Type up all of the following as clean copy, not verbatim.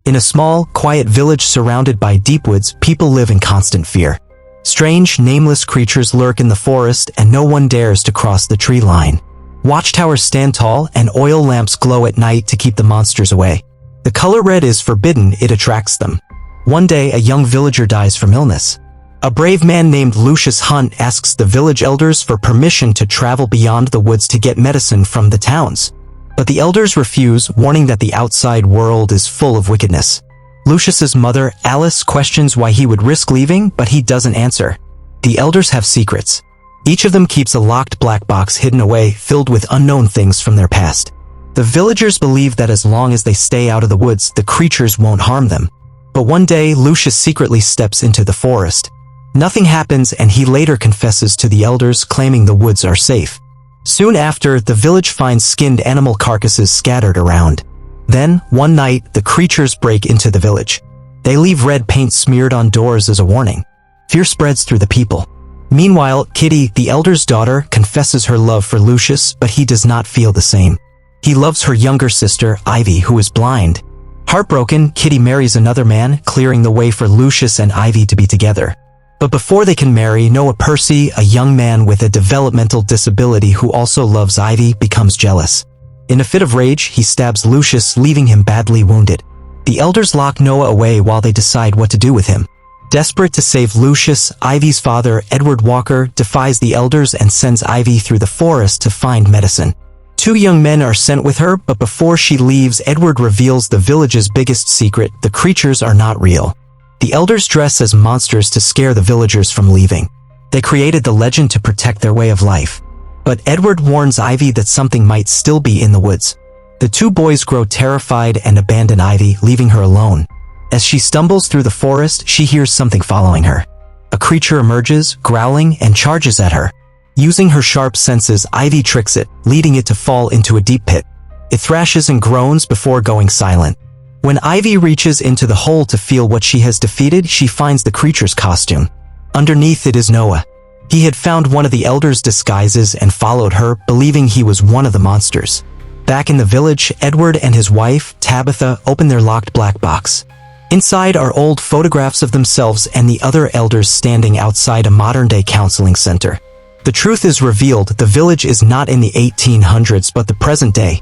In a small, quiet village surrounded by deep woods, people live in constant fear. Strange, nameless creatures lurk in the forest, and no one dares to cross the tree line. Watchtowers stand tall, and oil lamps glow at night to keep the monsters away. The color red is forbidden, it attracts them. One day, a young villager dies from illness. A brave man named Lucius Hunt asks the village elders for permission to travel beyond the woods to get medicine from the towns. But the elders refuse, warning that the outside world is full of wickedness. Lucius's mother, Alice, questions why he would risk leaving, but he doesn't answer. The elders have secrets. Each of them keeps a locked black box hidden away, filled with unknown things from their past. The villagers believe that as long as they stay out of the woods, the creatures won't harm them. But one day, Lucius secretly steps into the forest. Nothing happens, and he later confesses to the elders, claiming the woods are safe. Soon after, the village finds skinned animal carcasses scattered around. Then, one night, the creatures break into the village. They leave red paint smeared on doors as a warning. Fear spreads through the people. Meanwhile, Kitty, the elder's daughter, confesses her love for Lucius, but he does not feel the same. He loves her younger sister, Ivy, who is blind. Heartbroken, Kitty marries another man, clearing the way for Lucius and Ivy to be together. But before they can marry, Noah Percy, a young man with a developmental disability who also loves Ivy, becomes jealous. In a fit of rage, he stabs Lucius, leaving him badly wounded. The elders lock Noah away while they decide what to do with him. Desperate to save Lucius, Ivy's father, Edward Walker, defies the elders and sends Ivy through the forest to find medicine. Two young men are sent with her, but before she leaves, Edward reveals the village's biggest secret: the creatures are not real. The elders dress as monsters to scare the villagers from leaving. They created the legend to protect their way of life. But Edward warns Ivy that something might still be in the woods. The two boys grow terrified and abandon Ivy, leaving her alone. As she stumbles through the forest, she hears something following her. A creature emerges, growling, and charges at her. Using her sharp senses, Ivy tricks it, leading it to fall into a deep pit. It thrashes and groans before going silent. When Ivy reaches into the hole to feel what she has defeated, she finds the creature's costume. Underneath it is Noah. He had found one of the elders' disguises and followed her, believing he was one of the monsters. Back in the village, Edward and his wife, Tabitha, open their locked black box. Inside are old photographs of themselves and the other elders standing outside a modern-day counseling center. The truth is revealed: the village is not in the 1800s but the present day.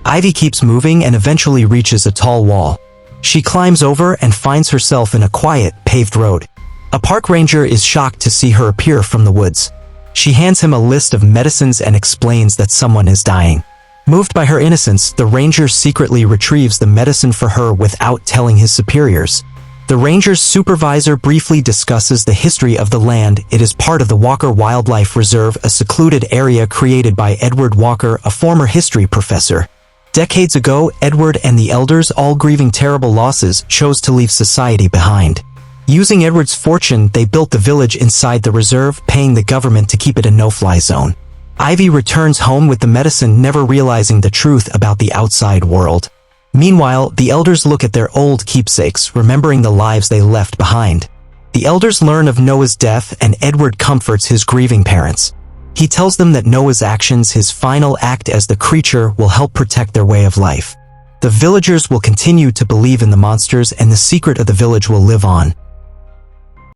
Ivy keeps moving and eventually reaches a tall wall. She climbs over and finds herself in a quiet, paved road. A park ranger is shocked to see her appear from the woods. She hands him a list of medicines and explains that someone is dying. Moved by her innocence, the ranger secretly retrieves the medicine for her without telling his superiors. The ranger's supervisor briefly discusses the history of the land. It is part of the Walker Wildlife Reserve, a secluded area created by Edward Walker, a former history professor. Decades ago, Edward and the elders, all grieving terrible losses, chose to leave society behind. Using Edward's fortune, they built the village inside the reserve, paying the government to keep it a no-fly zone. Ivy returns home with the medicine, never realizing the truth about the outside world. Meanwhile, the elders look at their old keepsakes, remembering the lives they left behind. The elders learn of Noah's death, and Edward comforts his grieving parents. He tells them that Noah's actions, his final act as the creature, will help protect their way of life. The villagers will continue to believe in the monsters, and the secret of the village will live on.